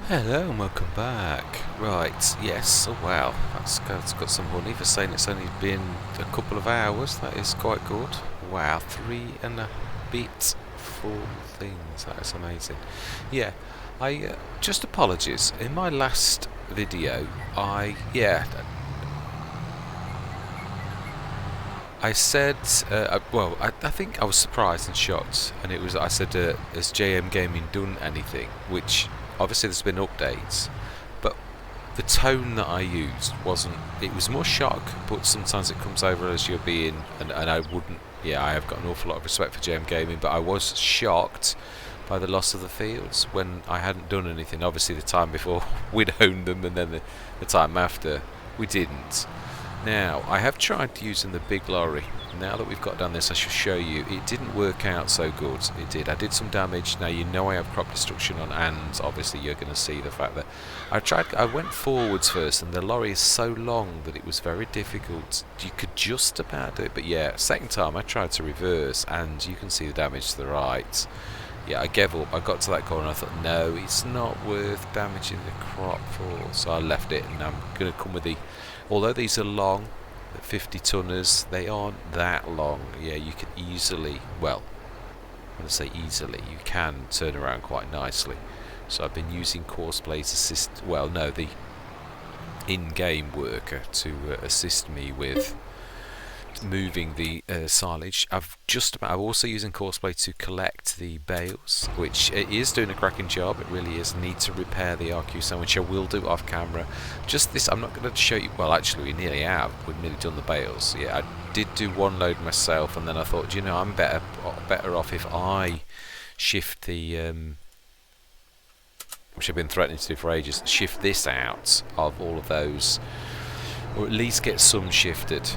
Hello and welcome back. Right, yes, oh wow, that's got some money for saying it's only been a couple of hours. That is quite good. Wow, 3 and a bit full things. That is amazing. Yeah, I just apologies. In my last video, I said, I think I was surprised and shocked, and I said, has JMGaming done anything? Which obviously there's been updates, but the tone that I used wasn't. It was more shock, but sometimes it comes over as you're being, and I wouldn't. Yeah, I have got an awful lot of respect for JMGaming, but I was shocked by the loss of the fields when I hadn't done anything. Obviously, the time before we'd owned them, and then the time after we didn't. Now, I have tried using the big lorry. Now that we've got done this, I shall show you. It didn't work out so good. It did. I did some damage. Now, you know I have crop destruction on, and obviously you're going to see the fact that I went forwards first, and the lorry is so long that it was very difficult. You could just about do it, but yeah, second time I tried to reverse, and you can see the damage to the right. Yeah, I gave up. I got to that corner and I thought, no, it's not worth damaging the crop for. So I left it, and I'm going to come with the... Although these are long, 50 tonners, they aren't that long. Yeah, you can easily, well, when I say easily, you can turn around quite nicely. So I've been using Courseplay to assist, well, no, the in-game worker to assist me with moving the silage. I'm also using Courseplay to collect the bales, which it is doing a cracking job. It really is. Need to repair the RQ sound, which I will do off camera. Just this, I'm not going to show you. Well, actually, we nearly have. We've nearly done the bales. Yeah, I did do one load myself, and then I thought, you know, I'm better off if I shift the which I've been threatening to do for ages. Shift this out of all of those, or at least get some shifted.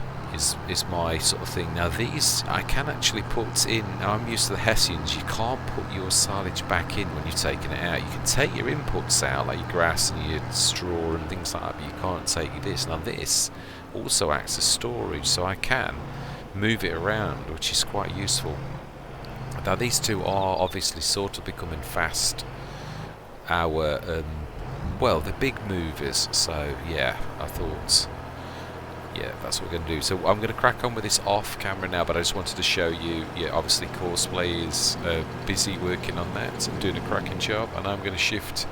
Is my sort of thing. Now these I can actually put in. Now I'm used to the Hessians. You can't put your silage back in when you've taken it out. You can take your inputs out, like your grass and your straw and things like that, but you can't take this. Now this also acts as storage, so I can move it around, which is quite useful. Now these two are obviously sort of becoming fast. Well, the big movers. So yeah, I thought. Yeah, that's what we're going to do. So I'm going to crack on with this off camera now, but I just wanted to show you, yeah, obviously Courseplay is busy working on that and doing a cracking job, and I'm going to shift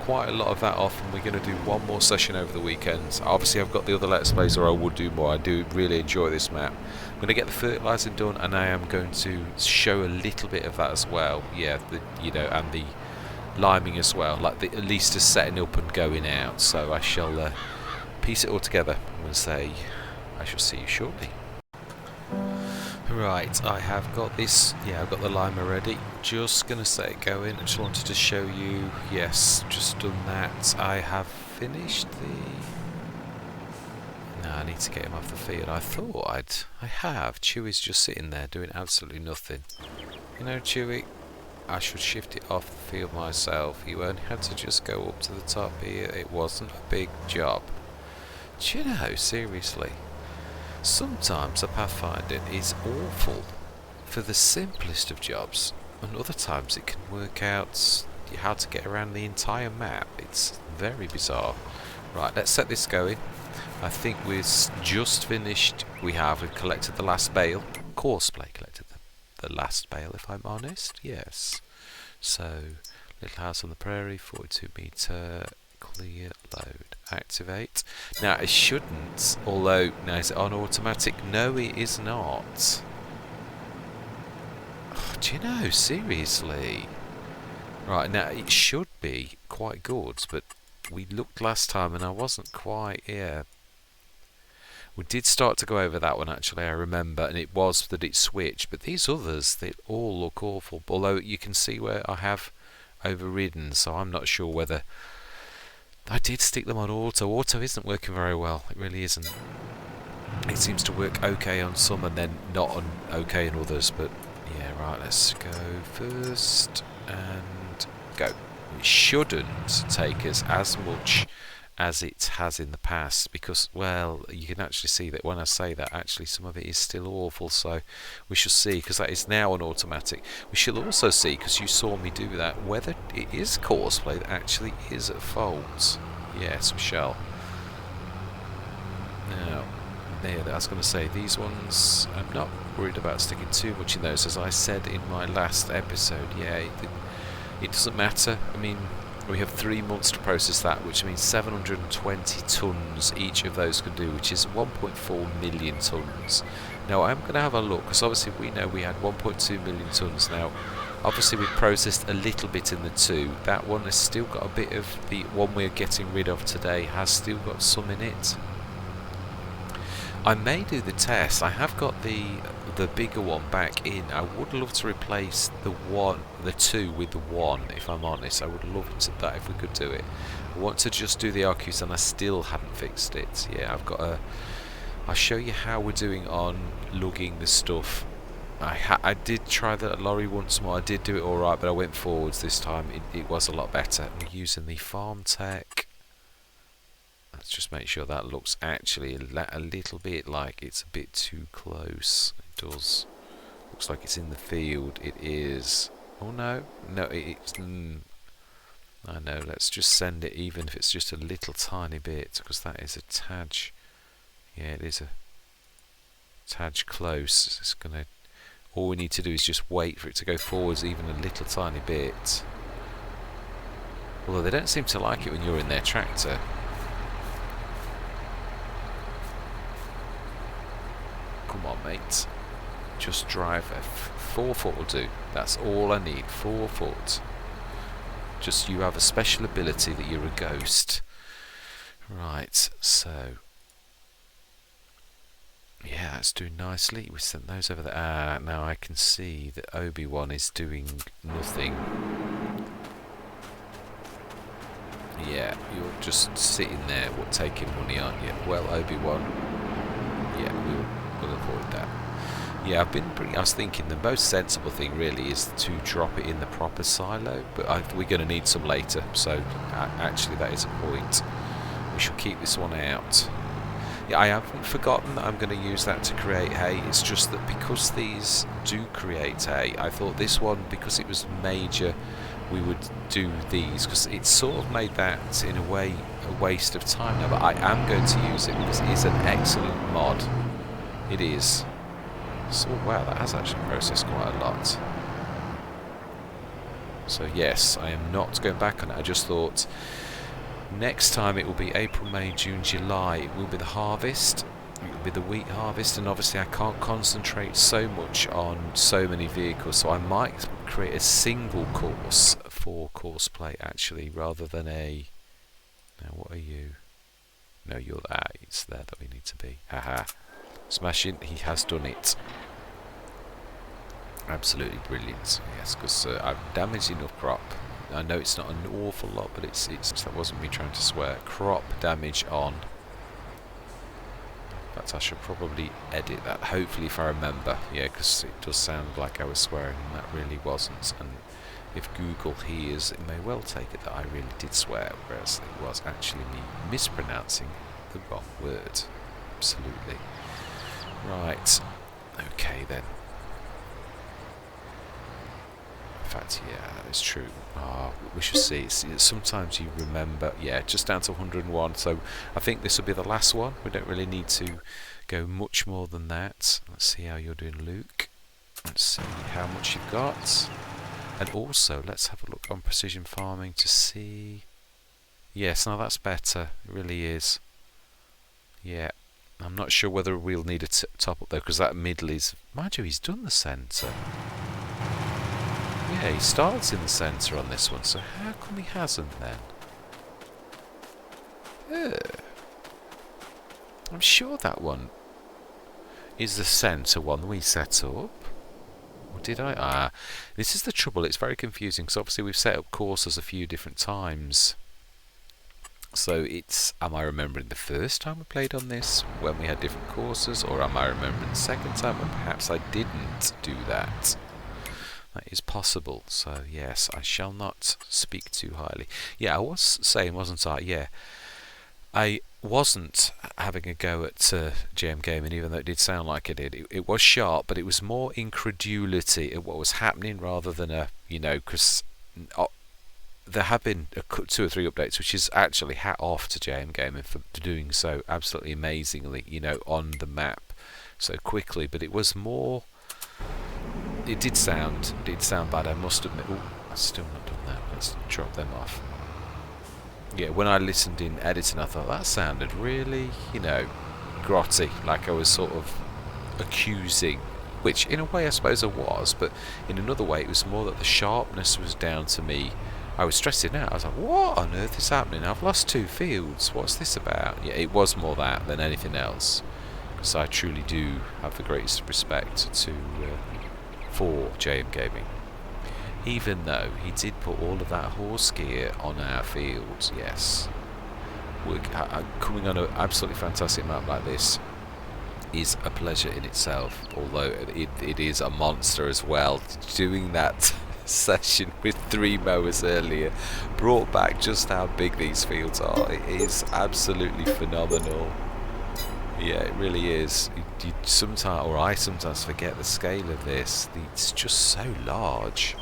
quite a lot of that off, and we're going to do one more session over the weekend. Obviously I've got the other Let's Plays where I would do more. I do really enjoy this map. I'm going to get the fertilising done, and I am going to show a little bit of that as well. Yeah, and the liming as well, like at least the setting up and going out. So I shall... piece it all together. I'm going to say I shall see you shortly. Right, I have got this. Yeah, I've got the limer ready. Just going to set it going. I just wanted to show you. Yes, just done that. I have finished the... No, I need to get him off the field. I have. Chewy's just sitting there doing absolutely nothing. You know, Chewy, I should shift it off the field myself. You only had to just go up to the top here. It wasn't a big job. Do you know, seriously, sometimes a pathfinding is awful for the simplest of jobs, and other times it can work out how to get around the entire map. It's very bizarre. Right, let's set this going. I think we've just finished. We've collected the last bale. Courseplay collected the last bale, if I'm honest. Yes. So, little house on the prairie, 42 metre... clear load, activate. Now it shouldn't, although now is it on automatic? No, it is not. Oh, do you know, seriously? Right, now it should be quite good, but we looked last time and I wasn't quite here. We did start to go over that one actually, I remember, and it was that it switched, but these others, they all look awful, although you can see where I have overridden, so I'm not sure whether I did stick them on auto. Auto isn't working very well. It really isn't. It seems to work okay on some and then not on okay in others. But yeah, right. Let's go first and go. It shouldn't take us as much as it has in the past, because, well, you can actually see that when I say that, actually some of it is still awful, so we shall see, because that is now an automatic. We shall also see, because you saw me do that, whether it is Courseplay that actually is at fault. Yes, we shall. Now, there, I was going to say, these ones, I'm not worried about sticking too much in those, as I said in my last episode. Yeah, it doesn't matter. I mean, we have 3 months to process that, which means 720 tonnes each of those can do, which is 1.4 million tonnes. Now I'm going to have a look, because obviously we know we had 1.2 million tonnes. Now obviously we've processed a little bit in the 2. That one has still got a bit of, the one we're getting rid of today has still got some in it. I may do the test. I have got the bigger one back in. I would love to replace the 2 with the 1, if I'm honest. I would love that if we could do it. I want to just do the RQs, and I still haven't fixed it. Yeah, I've got a... I'll show you how we're doing on lugging the stuff. I did try the lorry once more. I did do it alright, but I went forwards this time. It was a lot better. We're using the farm tech. Let's just make sure that looks actually a little bit like it's a bit too close. It does. Looks like it's in the field. It is. Oh no. No, it's... I know. Let's just send it, even if it's just a little tiny bit, because that is a tad... Yeah, it is a tad close. It's gonna... All we need to do is just wait for it to go forwards even a little tiny bit. Although they don't seem to like it when you're in their tractor. Come on, mate. Just drive 4 foot will do. That's all I need. 4 foot. Just you have a special ability that you're a ghost. Right, so... Yeah, that's doing nicely. We sent those over there. Now I can see that Obi-Wan is doing nothing. Yeah, you're just sitting there, taking money, aren't you? Well, Obi-Wan. Yeah, we'll avoid that. Yeah, I was thinking the most sensible thing really is to drop it in the proper silo, but we're going to need some later, so actually that is a point. We shall keep this one out. Yeah, I haven't forgotten that I'm going to use that to create hay. It's just that because these do create hay, I thought this one, because it was major, we would do these, because it sort of made that in a way a waste of time now, but I am going to use it because it is an excellent mod. It is. So wow, that has actually processed quite a lot. So yes, I am not going back on it. I just thought next time it will be April, May, June, July. It will be the harvest. It will be the wheat harvest, and obviously I can't concentrate so much on so many vehicles, so I might create a single course for Courseplay actually, rather than a... Now what are you? No, you're there. It's there that we need to be. Haha. Smashing. He has done it. Absolutely brilliant. Yes, because I've damaged enough crop. I know it's not an awful lot, but it's that wasn't me trying to swear. Crop damage on. In fact, I should probably edit that, hopefully, if I remember. Yeah, because it does sound like I was swearing, and that really wasn't. And if Google hears, it may well take it that I really did swear, whereas it was actually me mispronouncing the wrong word. Absolutely. Right. Okay, then. In fact, yeah, that is true. We should see. Sometimes you remember. Yeah, just down to 101. So I think this will be the last one. We don't really need to go much more than that. Let's see how you're doing, Luke. Let's see how much you've got. And also, let's have a look on precision farming to see. Yes, now that's better. It really is. Yeah. I'm not sure whether we'll need a top up though, because that middle is... Mind you, he's done the centre. Yeah, he starts in the centre on this one, so how come he hasn't then? I'm sure that one is the centre one we set up. Or did I? This is the trouble, it's very confusing, because obviously we've set up courses a few different times. So it's, am I remembering the first time we played on this when we had different courses, or am I remembering the second time when perhaps I didn't do that? That is possible, so yes, I shall not speak too highly. Yeah, I was saying, wasn't I? Yeah, I wasn't having a go at JMGaming, even though it did sound like it did. It was sharp, but it was more incredulity at what was happening rather than a, because there have been 2 or 3 updates, which is actually hat off to JMGaming for doing so absolutely amazingly, on the map so quickly. But it was more. It did sound bad. I must admit. Oh, I've still not done that. Let's drop them off. Yeah, when I listened in editing, I thought that sounded really, grotty, like I was sort of accusing, which in a way I suppose I was, but in another way it was more that the sharpness was down to me. I was stressing out. I was like, what on earth is happening? I've lost 2 fields. What's this about? Yeah, it was more that than anything else, because I truly do have the greatest respect for JMGaming. Even though he did put all of that horse gear on our fields, yes. Coming on an absolutely fantastic map like this is a pleasure in itself, although it is a monster as well. Doing that session with 3 mowers earlier brought back just how big these fields are. It is absolutely phenomenal. Yeah, it really is. I sometimes forget the scale of this. It's just so large.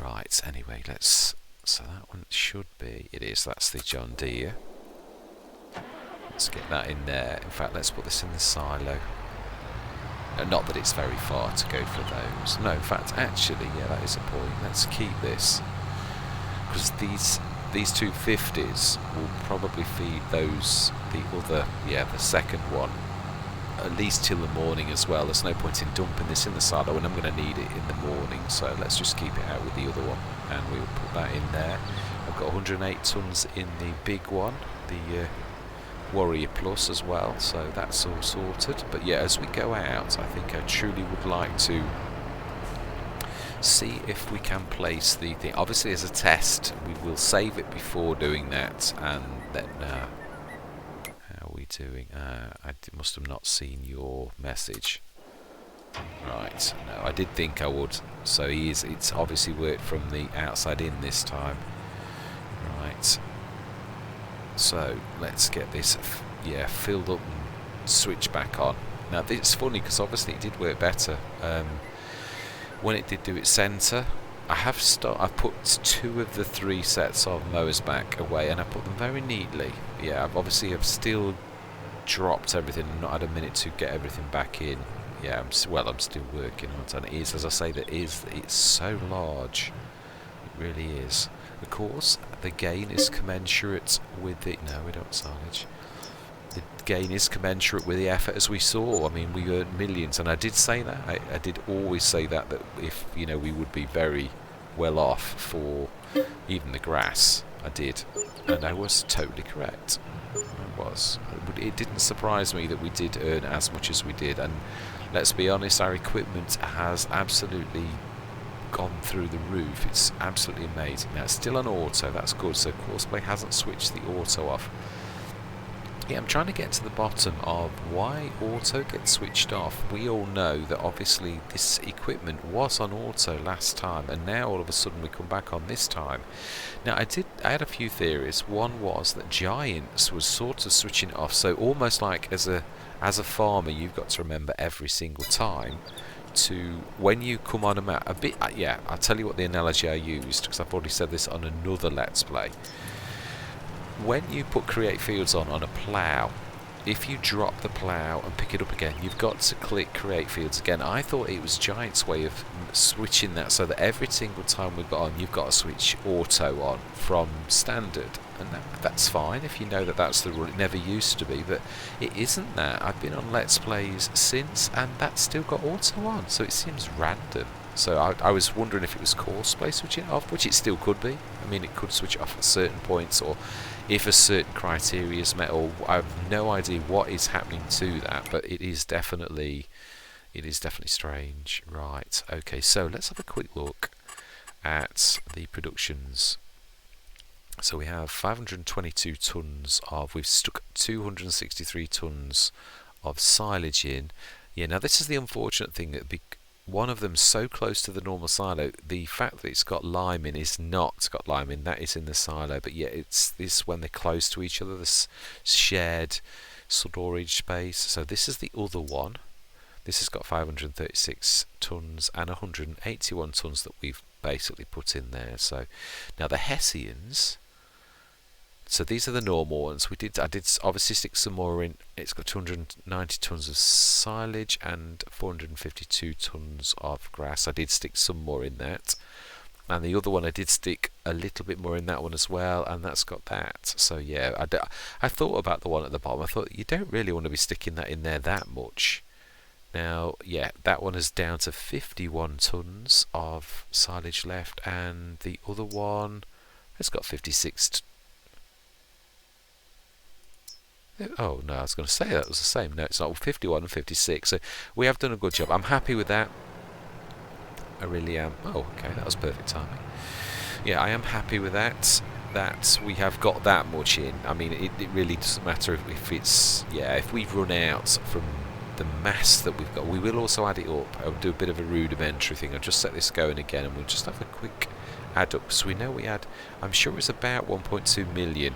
Right, anyway, so that one should be, it is, that's the John Deere. Let's get that in there. In fact, let's put this in the silo. Not that it's very far to go for those. No, in fact, actually, yeah, that is a point. Let's keep this, because these 250s will probably feed the second one, at least till the morning as well. There's no point in dumping this in the silo, and I'm going to need it in the morning, so let's just keep it out with the other one, and we'll put that in there. I've got 108 tons in the big one, the Warrior Plus as well, so that's all sorted. But yeah, as we go out, I think I truly would like to see if we can place the thing. Obviously, as a test, we will save it before doing that, and then how are we doing? I must have not seen your message. Right, no, I did think I would. So it's obviously worked from the outside in this time. Right. So let's get this, filled up and switch back on. Now it's funny because obviously it did work better when it did do its centre. I put 2 of the 3 sets of mowers back away, and I put them very neatly. Yeah, I've still dropped everything and not had a minute to get everything back in. Yeah, I'm still working on it, and it is, as I say, it's so large. It really is. Of course, the gain is commensurate with the... No, we don't silage. The gain is commensurate with the effort, as we saw. I mean, we earned millions, and I did say that. I did always say that if, we would be very well off for even the grass. I did. And I was totally correct. I was. It didn't surprise me that we did earn as much as we did. And let's be honest, our equipment has absolutely gone through the roof. It's absolutely amazing. Now it's still on auto, that's good, so Courseplay hasn't switched the auto off. Yeah, I'm trying to get to the bottom of why auto gets switched off. We all know that obviously this equipment was on auto last time, and now all of a sudden we come back on this time. Now I had a few theories. One was that Giants was sort of switching it off, so almost like as a farmer you've got to remember every single time to, when you come on a map, I'll tell you what the analogy I used, because I've already said this on another Let's Play. When you put create fields on a plough, if you drop the plough and pick it up again, you've got to click create fields again. I thought it was Giant's way of switching that so that every single time we've got on, you've got to switch auto on from standard. And that's fine if you know that that's the rule. It never used to be, but it isn't that. I've been on Let's Plays since, and that's still got auto on, so it seems random. So I was wondering if it was Courseplay switching it off, which it still could be. I mean, it could switch it off at certain points, or if a certain criteria is met, or I have no idea what is happening to that, but it is definitely strange. Right, okay, so let's have a quick look at the productions. So we have 522 tons of, we've stuck 263 tons of silage in. Yeah, now this is the unfortunate thing, that one of them so close to the normal silo. The fact that it's got lime in is not got lime in. That is in the silo, but yet it's this when they're close to each other. This shared storage space. So this is the other one. This has got 536 tons and 181 tons that we've basically put in there. So now the Hessians. So these are the normal ones. I did obviously stick some more in. It's got 290 tons of silage and 452 tons of grass. I did stick some more in that. And the other one I did stick a little bit more in that one as well, and that's got that. So yeah, I thought about the one at the bottom. I thought you don't really want to be sticking that in there that much. Now, yeah, that one is down to 51 tons of silage left, and the other one has got 56. Oh no, I was going to say that was the same. No, it's not. 51 and 56. So we have done a good job. I'm happy with that. I really am. Oh, okay, that was perfect timing. Yeah, I am happy with that. That we have got that much in. I mean, it really doesn't matter if it's, yeah, if we've run out from the mass that we've got. We will also add it up. I'll do a bit of a rudimentary thing. I'll just set this going again, and we'll just have a quick add up. So we know we had, I'm sure it's about 1.2 million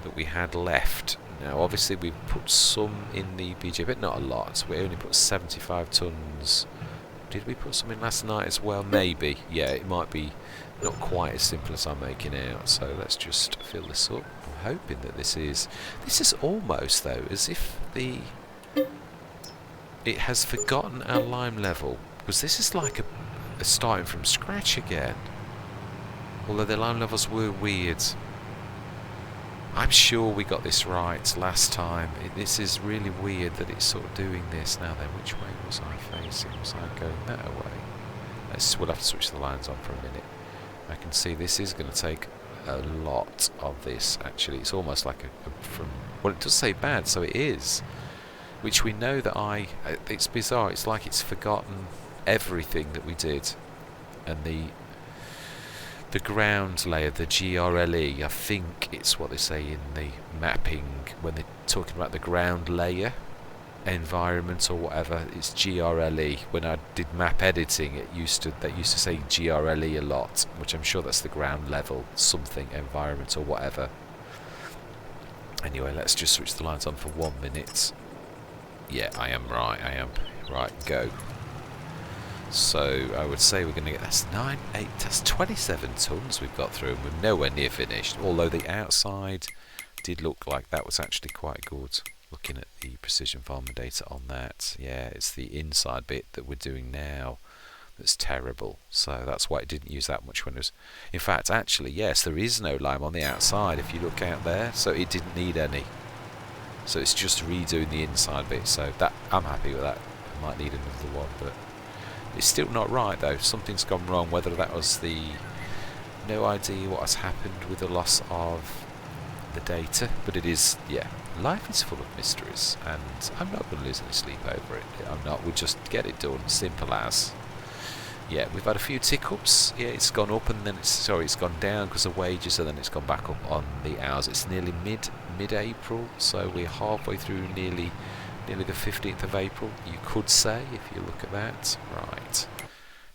that we had left. Now obviously we've put some in the BJ, but not a lot. We only put 75 tons. Did we put some in last night as well? Maybe. Yeah, it might be not quite as simple as I'm making out. So let's just fill this up. I'm hoping that this is almost though as if it has forgotten our lime level, because this is like a starting from scratch again. Although the lime levels were weird. I'm sure we got this right last time. This is really weird that it's sort of doing this. Now then, which way was I facing? Was I going that way? We'll have to switch the lines on for a minute. I can see this is going to take a lot of this, actually. It's almost like well, it does say bad, so it is. Which we know that it's bizarre. It's like it's forgotten everything that we did. And the ground layer, the GRLE, I think it's what they say in the mapping when they're talking about the ground layer environment or whatever. It's GRLE. When I did map editing, they used to say GRLE a lot, which I'm sure that's the ground level something environment or whatever. Anyway, let's just switch the lines on for 1 minute. Yeah, I am right. Right, go. So I would say we're going to get, that's 27 tons we've got through, and we're nowhere near finished. Although the outside did look like that was actually quite good. Looking at the precision farming data on that, yeah, it's the inside bit that we're doing now that's terrible. So that's why it didn't use that much when it was. In fact, actually, yes, there is no lime on the outside if you look out there, so it didn't need any. So it's just redoing the inside bit. So that I'm happy with that. I might need another one, but. It's still not right though. Something's gone wrong. Whether that was no idea what has happened with the loss of the data, but it is, yeah. Life is full of mysteries, and I'm not going to lose any sleep over it. I'm not. We'll just get it done. Simple as. Yeah, we've had a few tick-ups. Yeah, it's gone up and then it's gone down because of wages, and then it's gone back up on the hours. It's nearly mid-April, so we're halfway through nearly the 15th of April, you could say, if you look at that. Right.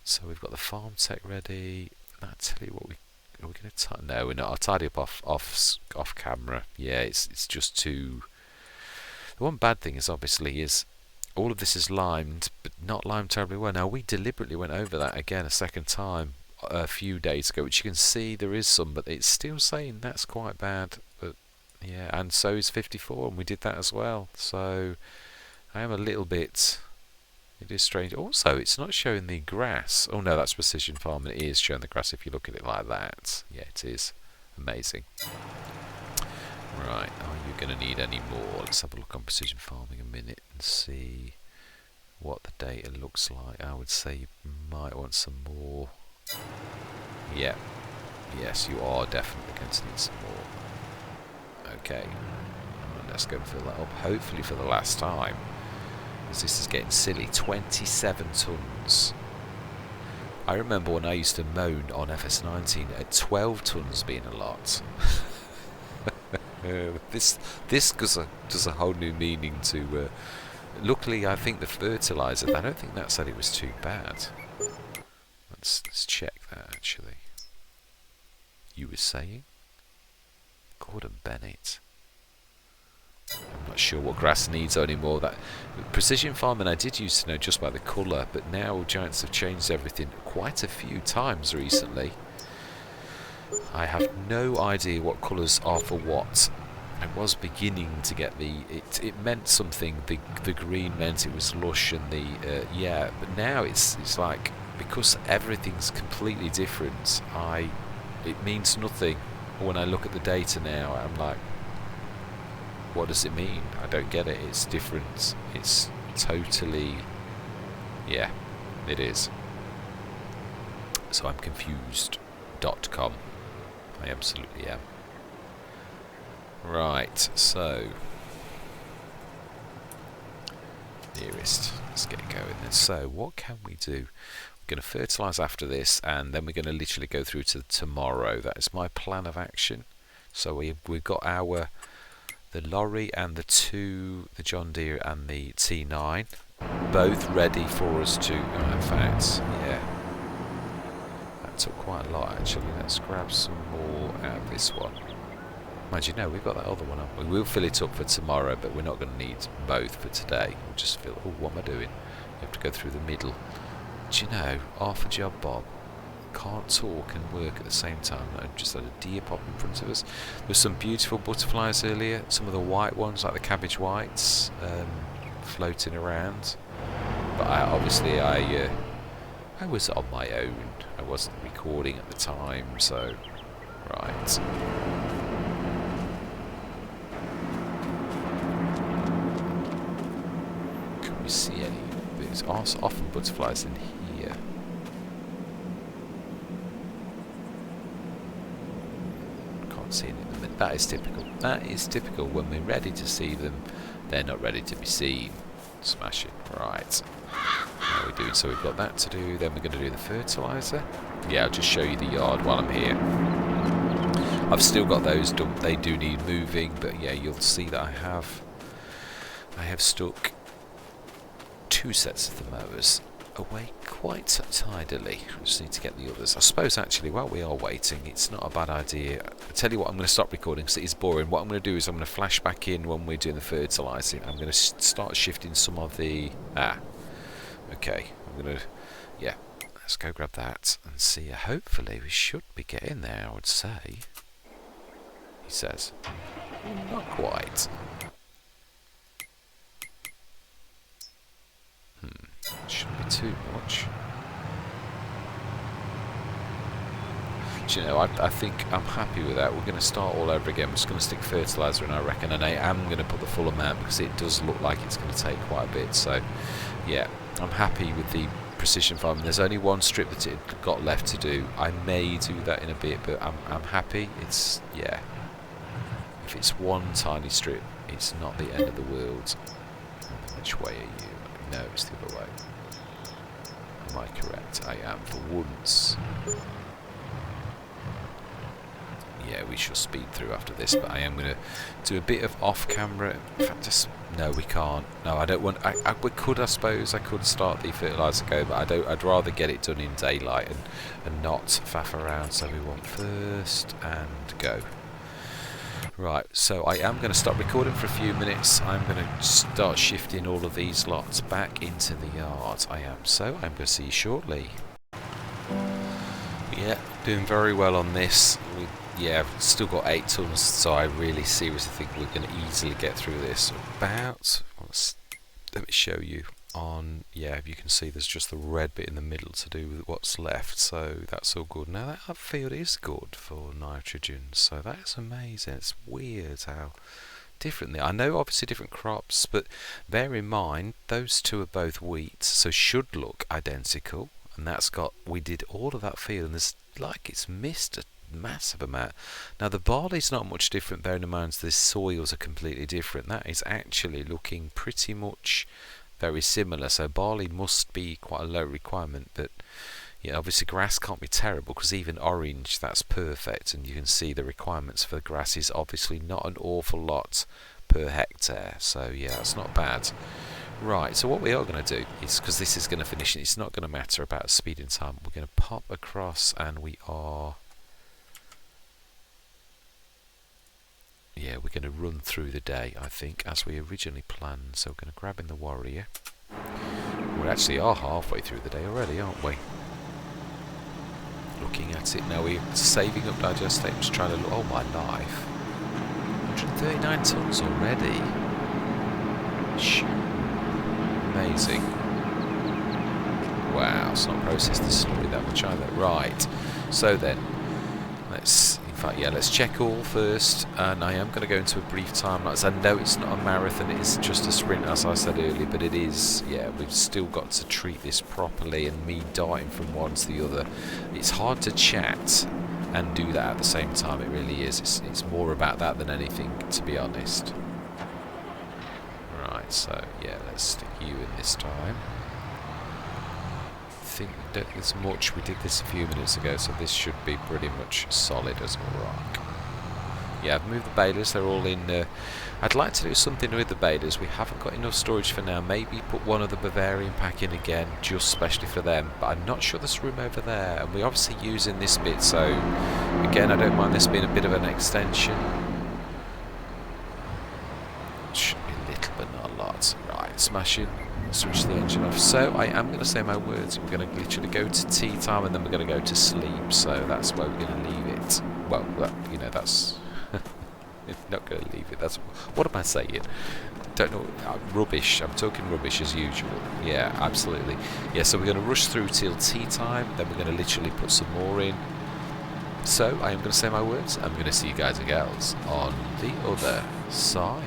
So we've got the farm tech ready. I'll tell you what are we going to tidy? No, we're not. I'll tidy up off camera. Yeah, it's just too. The one bad thing is obviously all of this is limed, but not limed terribly well. Now we deliberately went over that again a second time a few days ago, which you can see there is some, but it's still saying that's quite bad. But yeah, and so is 54, and we did that as well. So I am a little bit. It is strange. Also, it's not showing the grass. Oh no, that's precision farming. It is showing the grass if you look at it like that. Yeah, it is. Amazing. Right, are you going to need any more? Let's have a look on precision farming a minute and see what the data looks like. I would say you might want some more. Yeah. Yes, you are definitely going to need some more. Okay. Let's go and fill that up, hopefully for the last time. Because this is getting silly. 27 tons. I remember when I used to moan on FS19 at 12 tons being a lot. This does a whole new meaning to luckily, I think the fertiliser, I don't think that said it was too bad. Let's check that, actually. You were saying? Gordon Bennett. I'm not sure what grass needs anymore. That precision farming I did used to know just by the colour, but now Giants have changed everything quite a few times recently. I have no idea what colours are for what. I was beginning to get it meant something. The green meant it was lush, and the yeah. But now it's like, because everything's completely different, it means nothing. When I look at the data now, I'm like, what does it mean? I don't get it. It's different. It's totally, yeah, it is. So I'm confused.com. I absolutely am. Right, so nearest. Let's get going then. So what can we do? We're going to fertilise after this, and then we're going to literally go through to tomorrow. That is my plan of action. So we've got the lorry and the John Deere and the T9, both ready for us to. Oh, in fact, yeah, that took quite a lot actually. Let's grab some more out of this one. Mind you, no, we've got that other one on. We will fill it up for tomorrow, but we're not going to need both for today. We'll just fill. Oh, what am I doing? You have to go through the middle. Do you know, half a job, Bob. Can't talk and work at the same time. I just had a deer pop in front of us. There were some beautiful butterflies earlier. Some of the white ones, like the cabbage whites, floating around. But I was on my own. I wasn't recording at the time, so right. Can we see any? There's often butterflies in here. See in a minute. That is typical. That is typical. When we're ready to see them, they're not ready to be seen. Smash it. Right. How are we doing? So we've got that to do. Then we're going to do the fertiliser. Yeah, I'll just show you the yard while I'm here. I've still got those done. They do need moving, but yeah, you'll see that I have stuck 2 sets of the mowers away quite tidily. We just need to get the others. I suppose actually, while we are waiting, it's not a bad idea. I tell you what, I'm going to stop recording because it is boring. What I'm going to do is I'm going to flash back in when we're doing the fertilising. I'm going to start shifting some of the okay, I'm going to, yeah, let's go grab that and see. Hopefully we should be getting there, I would say. He says, not quite. Shouldn't be too much. Do you know, I think I'm happy with that. We're going to start all over again. We're just going to stick fertiliser in, I reckon, and I am going to put the full amount because it does look like it's going to take quite a bit. So, yeah, I'm happy with the precision farming. There's only one strip that it got left to do. I may do that in a bit, but I'm happy. It's, yeah, if it's one tiny strip, it's not the end of the world. Which way are you? No, it's the other way. Am I correct? I am for once. Yeah, we shall speed through after this, but I am going to do a bit of off-camera. In fact, just no, we can't. No, I don't want. We could, I suppose. I could start the fertiliser go, but I don't. I'd rather get it done in daylight and not faff around. So we want first and go. Right, so I am going to stop recording for a few minutes. I'm going to start shifting all of these lots back into the yard. I am. So I'm going to see you shortly. Yeah, doing very well on this. Yeah, I've still got 8 tons, so I really seriously think we're going to easily get through this. About, let me show you on, yeah, if you can see there's just the red bit in the middle to do with what's left, so that's all good. Now that field is good for nitrogen, so that's amazing. It's weird how differently. I know obviously different crops, but bear in mind those two are both wheat, so should look identical, and that's got, we did all of that field, and there's like it's missed a massive amount. Now the barley's not much different, bearing in mind the soils are completely different. That is actually looking pretty much very similar, so barley must be quite a low requirement, but Yeah, obviously grass can't be terrible because even orange, that's perfect, and you can see the requirements for the grass is obviously not an awful lot per hectare, so yeah, that's not bad. Right, so what we are going to do is, because this is going to finish, it's not going to matter about speeding time, we're going to pop across and we're going to run through the day, I think, as we originally planned. So we're going to grab in the warrior. We actually are halfway through the day already, aren't we? Looking at it now, we're saving up digest. I'm just trying to look. Oh my life, 139 tons already. Amazing. Wow, it's not processed the slurry that much either. Right, so then let's check all first, and I am going to go into a brief time lapse. I know it's not a marathon, it's just a sprint, as I said earlier, but it is, yeah, we've still got to treat this properly, and me darting from one to the other, it's hard to chat and do that at the same time. It really is. It's more about that than anything, to be honest. Right, so yeah, let's stick you in this time. I think we don't there's much. We did this a few minutes ago, so this should be pretty much solid as a rock. Yeah, I've moved the balers. They're all in. I'd like to do something with the balers. We haven't got enough storage for now. Maybe put one of the Bavarian pack in again, just specially for them. But I'm not sure there's room over there. And we're obviously using this bit, so again, I don't mind this being a bit of an extension. Should be a little, but not a lot. Right, smashing. Switch the engine off. So I am going to say my words. We're going to literally go to tea time, and then we're going to go to sleep. So that's where we're going to leave it. Well, you know, that's not going to leave it. That's what am I saying? Don't know. Rubbish. I'm talking rubbish as usual. Yeah, absolutely. Yeah. So we're going to rush through till tea time. Then we're going to literally put some more in. So I am going to say my words. I'm going to see you guys and gals on the other side.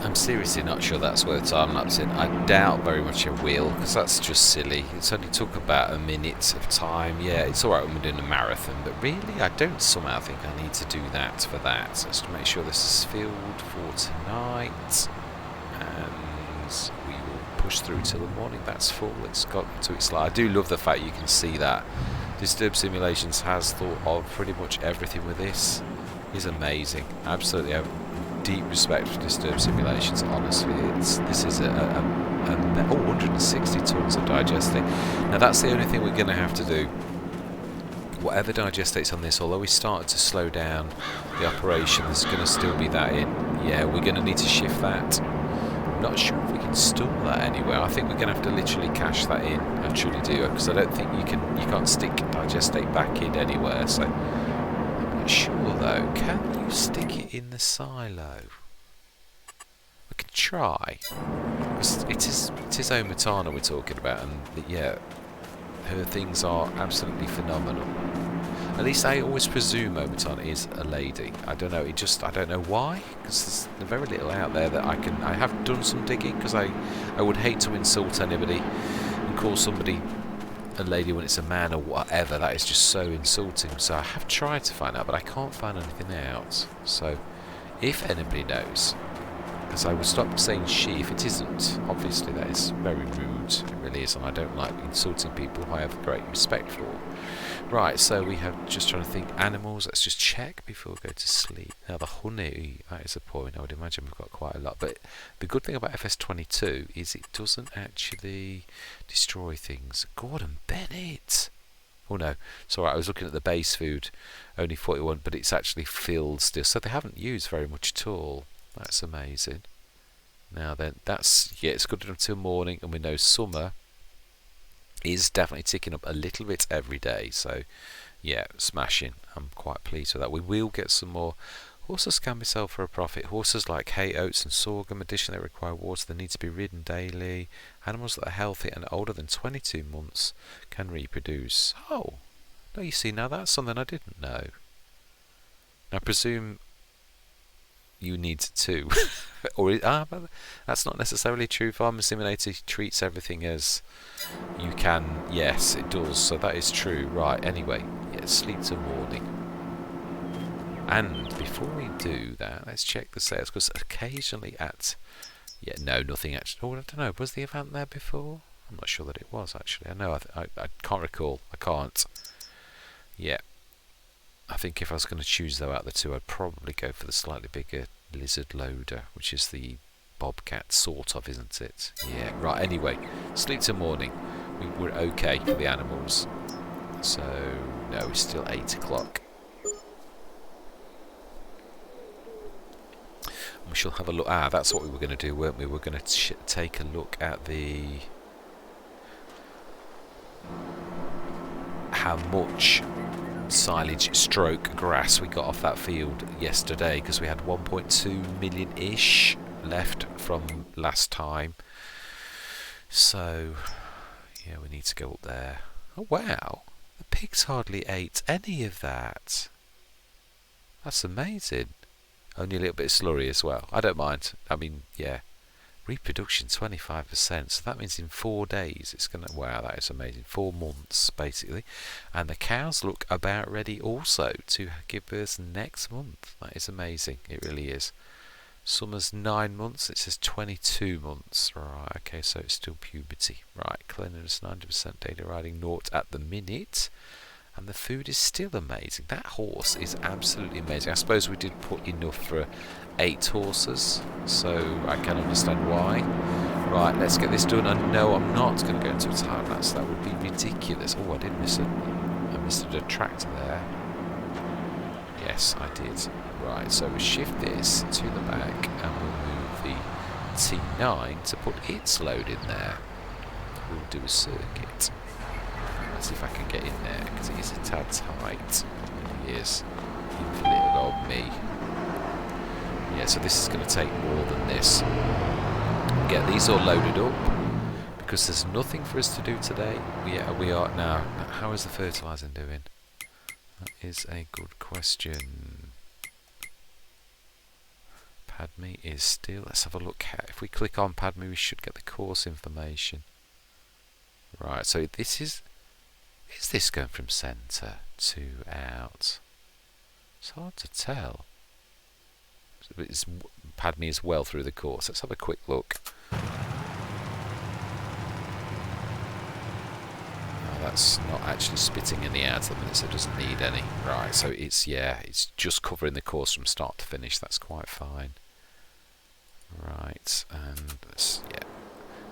I'm seriously not sure that's worth time-lapsing. I doubt very much I will, because that's just silly. It's only took about a minute of time. Yeah, it's alright when we're doing a marathon, but really I don't somehow think I need to do that for that. So just to make sure this is filled for tonight, and we will push through till the morning. That's full. It's got to its light. I do love the fact you can see that Disturb Simulations has thought of pretty much everything with this. It's amazing. Absolutely. I have deep respect for Disturb Simulations, honestly. This is 160 tons of digestate. Now that's the only thing we're going to have to do. Whatever digestate's on this, although we started to slow down the operation, there's going to still be that in. Yeah, we're going to need to shift that. I'm not sure if we can store that anywhere. I think we're going to have to literally cache that in. I truly do, because I don't think you can't stick digestate back in anywhere. So I'm not sure though. Can you stick it in the silo? We could try. It is Omatana we're talking about, and yeah, her things are absolutely phenomenal. At least I always presume Omatana is a lady. I don't know. I don't know why, because there's very little out there that I have done some digging, because I would hate to insult anybody and call somebody a lady when it's a man or whatever. That is just so insulting. So I have tried to find out, but I can't find anything out. So if anybody knows, because I will stop saying she if it isn't. Obviously that is very rude. It really is, and I don't like insulting people who I have great respect for. Right, so we have, just trying to think, animals. Let's just check before we go to sleep. Now the honey, that is a point. I would imagine we've got quite a lot. But the good thing about FS22 is it doesn't actually destroy things. Gordon Bennett! Oh no, it's alright, I was looking at the base food, only 41, but it's actually filled still. So they haven't used very much at all. That's amazing. Now then, that's, yeah, it's good until morning, and we know summer is definitely ticking up a little bit every day. So yeah, smashing. I'm quite pleased with that. We will get some more. Horses can be sold for a profit. Horses like hay, oats and sorghum, additionally require water. They need to be ridden daily. Animals that are healthy and older than 22 months can reproduce. Oh, no, you see, now that's something I didn't know. I presume you need to. But that's not necessarily true. Farming Simulator treats everything as you can. Yes, it does. So that is true. Right, anyway, yeah, sleep till morning. And before we do that, let's check the sales, because occasionally no, nothing actually. Oh, I don't know, was the event there before? I'm not sure that it was actually. I know, I can't recall. I can't. Yeah. I think if I was going to choose though out of the two, I'd probably go for the slightly bigger lizard loader, which is the bobcat sort of, isn't it? Yeah, right, anyway, sleep till morning. We're okay for the animals. So, no, it's still 8 o'clock. We shall have a look. That's what we were going to do, weren't we? We're going to take a look at how much silage stroke grass we got off that field yesterday, because we had 1.2 million-ish left from last time. So, yeah, we need to go up there. Oh, wow. The pigs hardly ate any of that. That's amazing. Only a little bit slurry as well. I don't mind. I mean, yeah. Reproduction 25%. So that means in 4 days it's going to... Wow, that is amazing. 4 months, basically. And the cows look about ready also to give birth next month. That is amazing. It really is. Summer's 9 months. It says 22 months. Right, okay, so it's still puberty. Right, cleanliness 90%, daily riding 0 at the minute. And the food is still amazing. That horse is absolutely amazing. I suppose we did put enough for 8 horses, so I can understand why. Right, let's get this done. And no, I'm not going to go into a time lapse. That would be ridiculous. Oh, I did miss it. I missed a detractor there. Yes, I did. Right, so we shift this to the back and we'll move the T9 to put its load in there. We'll do a circuit. Let's see if I can get in there, because it is a tad tight. It is. Infinite old me. Yeah, so this is going to take more than this. Get these all loaded up, because there's nothing for us to do today. We are now. How is the fertilising doing? That is a good question. Padme is still... Let's have a look. If we click on Padme, we should get the course information. Right, so this is... Is this going from centre to out? It's hard to tell. Padme is well through the course. Let's have a quick look. Oh, that's not actually spitting any out at the minute, so it doesn't need any. Right, so it's just covering the course from start to finish. That's quite fine. Right, and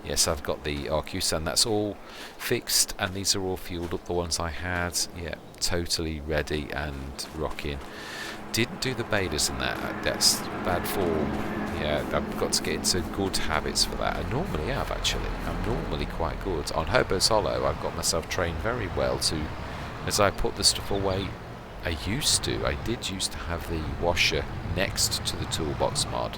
yes, I've got the RQs, and that's all fixed, and these are all fueled up, the ones I had. Yeah, totally ready and rocking. Didn't do the betas in that. That's bad form. Yeah, I've got to get into good habits for that. I normally have, actually. I'm normally quite good. On ROMBOZ Hollow, I've got myself trained very well to, as I put the stuff away, I did used to have the washer next to the toolbox mod.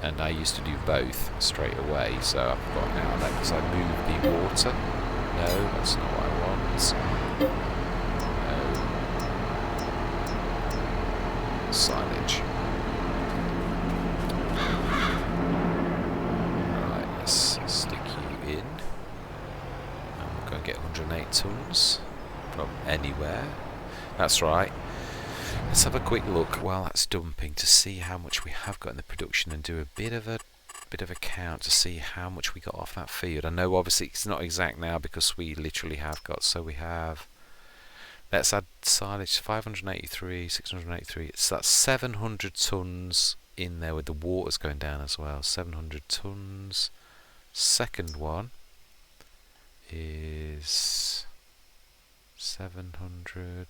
And I used to do both straight away, so I've got out of that because I moved the water. No, that's not what I want. No. Silage. Right, let's stick you in. And we're going to get 108 tons from anywhere. That's right. Let's have a quick look while that's dumping to see how much we have got in the production, and do a bit of a count to see how much we got off that field. I know obviously it's not exact now because we literally have got, so we have, let's add silage, 583, 683, it's that 700 tons in there with the waters going down as well. 700 tons. Second one is 700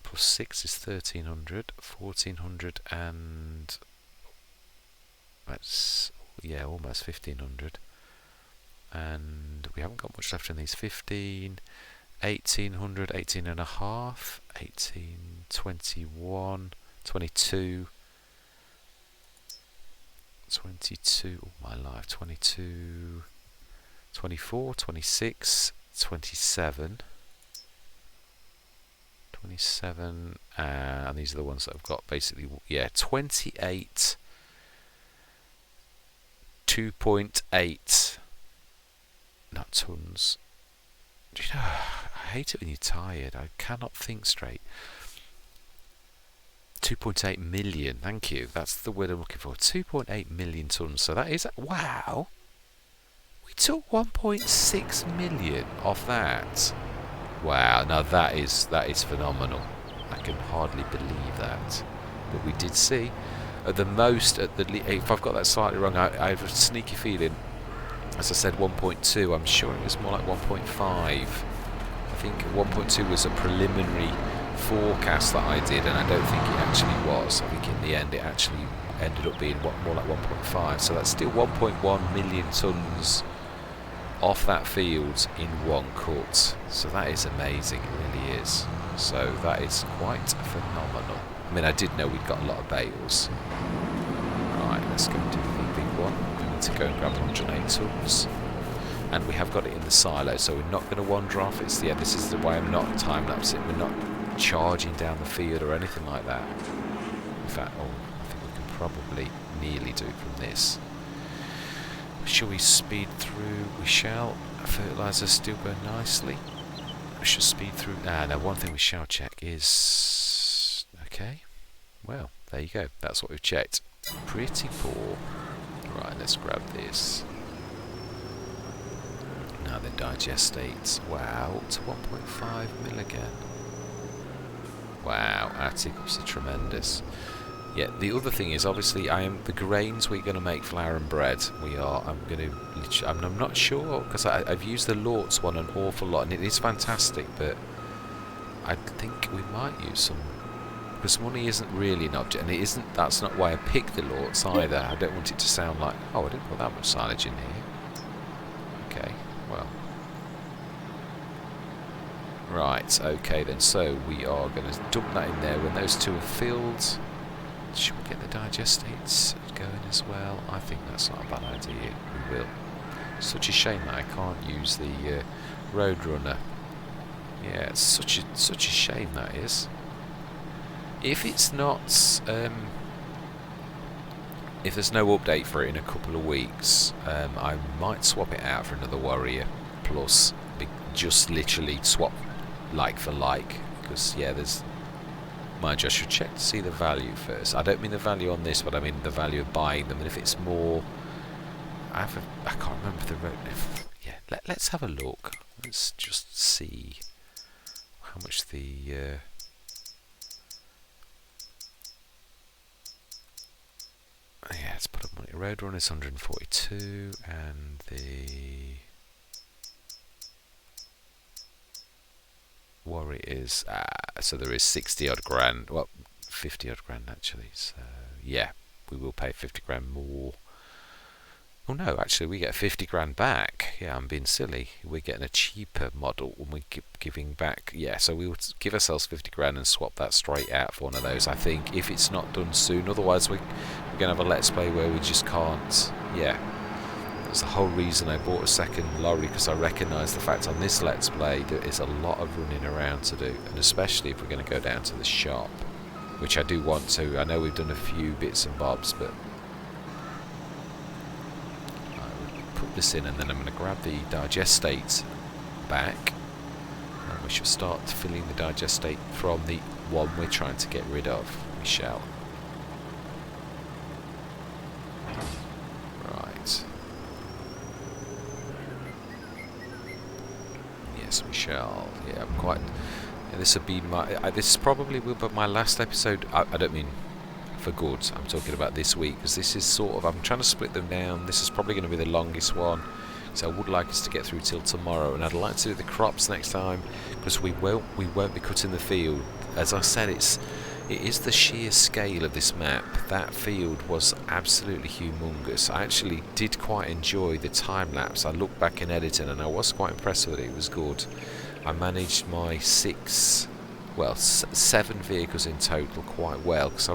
plus 6 is 1300, 1400, and that's, yeah, almost 1500. and we haven't got much left in these. 15, 1800, 18 and a half, 18, 21, 22, 22, oh my life, 22, 24, 26, 27, 27, and these are the ones that I've got basically, yeah, 28, 2.8, not tons. Do you know, I hate it when you're tired, I cannot think straight. 2.8 million, thank you, that's the word I'm looking for. 2.8 million tons, so that is, wow, we took 1.6 million off that. Wow, now that is phenomenal. I can hardly believe that. But we did see, at the most, if I've got that slightly wrong, I have a sneaky feeling, as I said 1.2, I'm sure it was more like 1.5. I think 1.2 was a preliminary forecast that I did, and I don't think it actually was. I think in the end it actually ended up being more like 1.5, so that's still 1.1 million tonnes off that field in one cut. So that is amazing, it really is. So that is quite phenomenal. I mean, I did know we'd got a lot of bales. Right, let's go do the big one. We need to go and grab 108 tonnes. And we have got it in the silo, so we're not going to wander off. It's this is the way I'm not time-lapsing. We're not charging down the field or anything like that. In fact, I think we can probably nearly do it from this. Shall we speed through? We shall. Fertiliser still burn nicely. We should speed through. Now one thing we shall check is... Okay. Well, there you go. That's what we've checked. Pretty poor. Right, let's grab this. Now the digestates. Wow, to 1.5 mil again. Wow, our tick-ups are tremendous. Yeah, the other thing is, obviously, the grains we're going to make flour and bread. I'm not sure, because I've used the Lortz one an awful lot, and it is fantastic, but I think we might use some, because money isn't really an object, and that's not why I picked the Lortz either. I don't want it to sound like, oh, I didn't put that much silage in here. Okay, well. Right, okay then, so we are going to dump that in there when those two are filled. Should we get the digestates going as well? I think that's not a bad idea. We will. Such a shame that I can't use the Roadrunner. Yeah, it's such a shame that is. If it's not, if there's no update for it in a couple of weeks, I might swap it out for another Warrior Plus. Just literally swap like for like, because yeah, there's. Mind you, I should check to see the value first. I don't mean the value on this, but I mean the value of buying them. And if it's more, I can't remember the road. Yeah, let's have a look. Let's just see how much the. Yeah, let's put up money. Roadrunner is 142, and the Warrior is so there is 60 odd grand, well 50 odd grand actually, so yeah, we will pay 50 grand more. Oh no, actually we get 50 grand back. Yeah, I'm being silly, we're getting a cheaper model when we keep giving back. Yeah, so we will give ourselves 50 grand and swap that straight out for one of those, I think, if it's not done soon. Otherwise we're going to have a let's play where we just can't. Yeah, that's the whole reason I bought a second lorry, because I recognise the fact on this let's play there is a lot of running around to do, and especially if we're going to go down to the shop, which I do want to. I know we've done a few bits and bobs, but I will put this in, and then I'm going to grab the digestate back, and we shall start filling the digestate from the one we're trying to get rid of. We shall. Right. Yes, we shall. Yeah, I'm quite. Yeah, this will be my. This probably will be my last episode. I don't mean for good. I'm talking about this week, because this is sort of. I'm trying to split them down. This is probably going to be the longest one, so I would like us to get through till tomorrow, and I'd like to do the crops next time, because we won't be cutting the field. As I said, It is the sheer scale of this map. That field was absolutely humongous. I actually did quite enjoy the time lapse. I looked back in editing and I was quite impressed with it. It was good. I managed my 7 vehicles in total quite well, because I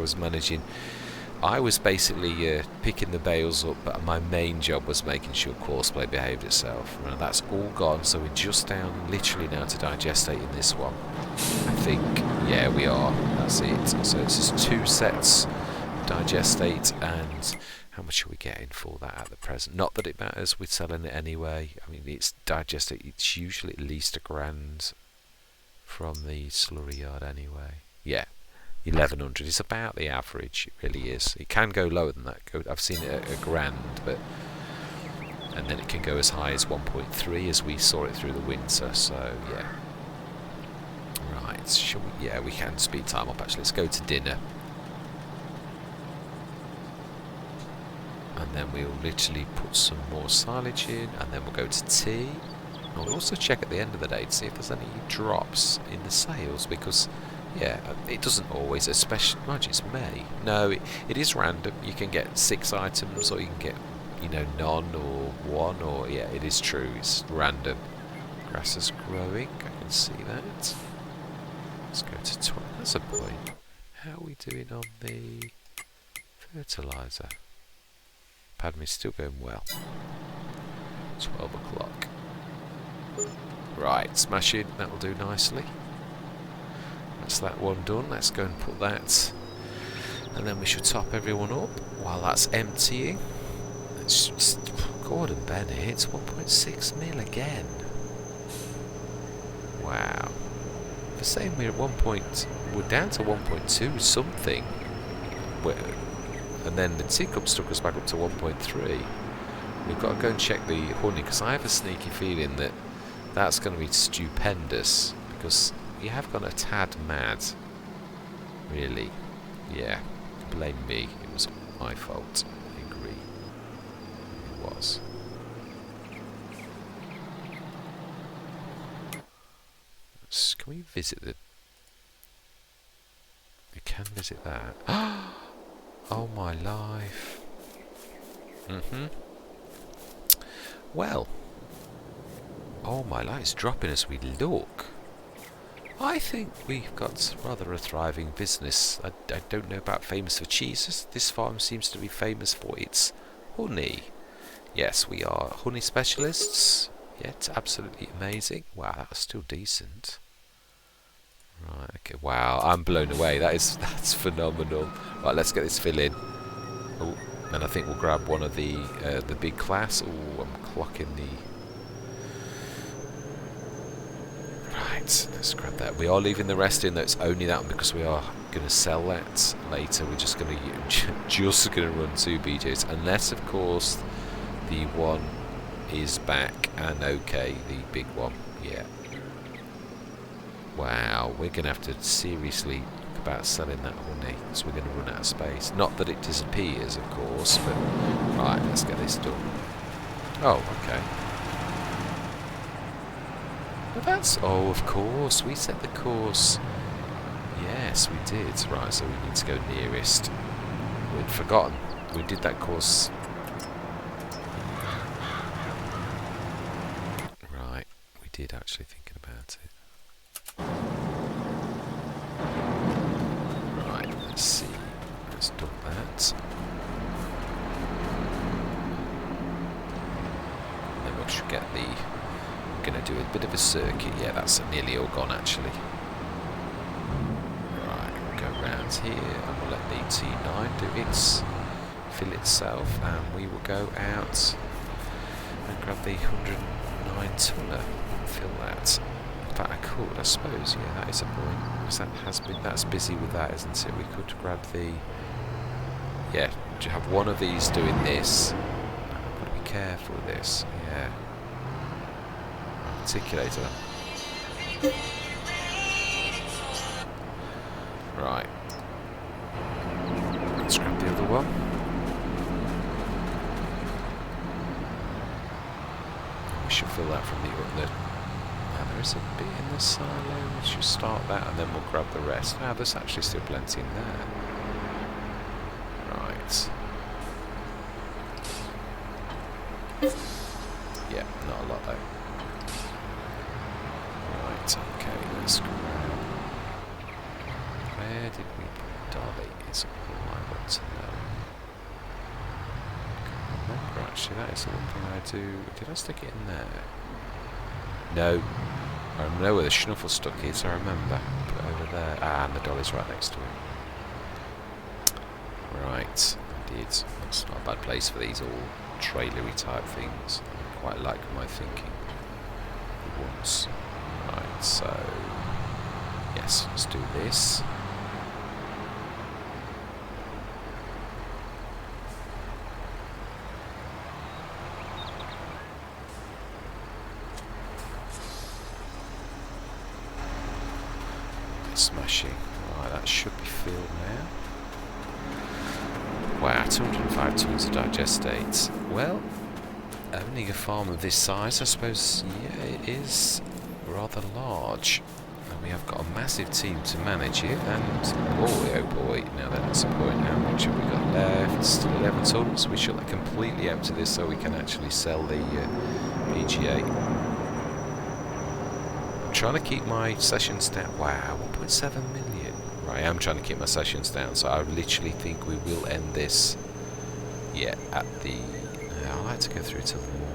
was basically picking the bales up, but my main job was making sure Courseplay behaved itself. Now that's all gone, so we're just down literally now to digestate in this one. I think, yeah, we are. That's it. So it's just 2 sets digestate, and how much are we getting for that at the present? Not that it matters, we're selling it anyway. I mean, it's digestate, it's usually at least £1,000 from the slurry yard anyway. Yeah, 1100 is about the average. It really is. It can go lower than that. I've seen it at £1,000, but and then it can go as high as 1.3 as we saw it through the winter. So yeah. Right, shall we? Yeah, we can speed time up actually. Let's go to dinner. And then we'll literally put some more silage in, and then we'll go to tea. And we'll also check at the end of the day to see if there's any drops in the sales, because yeah, it doesn't always, especially, mind you, it's May. No, it is random. You can get 6 items, or you can get, you know, none or 1, or yeah, it is true, it's random. Grass is growing, I can see that. Let's go to 12. That's a point. How are we doing on the fertiliser? Pardon me, still going well. 12 o'clock. Right, smashing, that'll do nicely. That's that one done. Let's go and put that, and then we should top everyone up while that's emptying. It's just, Gordon Bennett, 1.6 mil again. Wow. For saying we're at we're down to 1.2 something, and then the teacup stuck us back up to 1.3. We've got to go and check the honey, because I have a sneaky feeling that that's going to be stupendous, because you have gone a tad mad, really. Yeah, blame me, it was my fault. I agree, it was. Can we visit the... We can visit that. Oh my life. Well, oh my life, it's dropping as we look. I think we've got rather a thriving business. I don't know about famous for cheeses. This farm seems to be famous for its honey. Yes, we are honey specialists. Yeah, it's absolutely amazing. Wow, that was still decent. Right, okay, wow, I'm blown away. That's phenomenal. Right, let's get this fill in. Oh, and I think we'll grab one of the big class. Oh, I'm clocking the... Right, let's grab that. We are leaving the rest in, though it's only that one because we are going to sell that later. We're just going to run 2 BJs, unless of course the one is back and okay, the big one. Yeah. Wow, we're going to have to seriously think about selling that honey, because we're going to run out of space. Not that it disappears, of course, but right, let's get this done. Oh, okay. But that's... Oh, of course, we set the course. Yes, we did. Right, so we need to go nearest. We'd forgotten. We did that course. Right, we did actually thinking about it. Right, let's see. Let's do that. Then we should get the... We're going to do a bit of a circuit. Yeah, that's nearly all gone actually. Right, we'll go round here and we'll let the T9 do its... fill itself, and we will go out and grab the 109 tonner and fill that. In fact, I could, I suppose. Yeah, that is a point. Because that's busy with that, isn't it? We could grab the... Yeah, to have one of these doing this. I've got to be careful with this. Yeah. Articulator. Right. Let's grab the other one. We should fill that from the... there is a bit in the silo. We should start that and then we'll grab the rest. Ah, there's actually still plenty in there. Right. Yeah, not a lot though. Right, okay, let's grab. Where did we put Dolly? It's all I want to know. Can't remember actually, that is the one thing I do. Did I stick it in there? No. I know where the schnuffle stuck is, I remember. Put it over there. Ah, and the Dolly's right next to it. Right, indeed. That's not a bad place for these all trailery type things. I quite like my thinking for once. Right, so yes, let's do this. Smashing. Right, that should be filled now. Wow, 205 tons of digestate. Well, owning a farm of this size, I suppose, yeah, it is rather large. And we have got a massive team to manage it, and oh boy, now that's the point. How much have we got left? Still 11 tons. We should completely empty this so we can actually sell the PGA. Trying to keep my sessions down. Wow, 1.7 million. Right, I'm trying to keep my sessions down, so I literally think we will end this. Yeah, at the. I like to go through till the morning.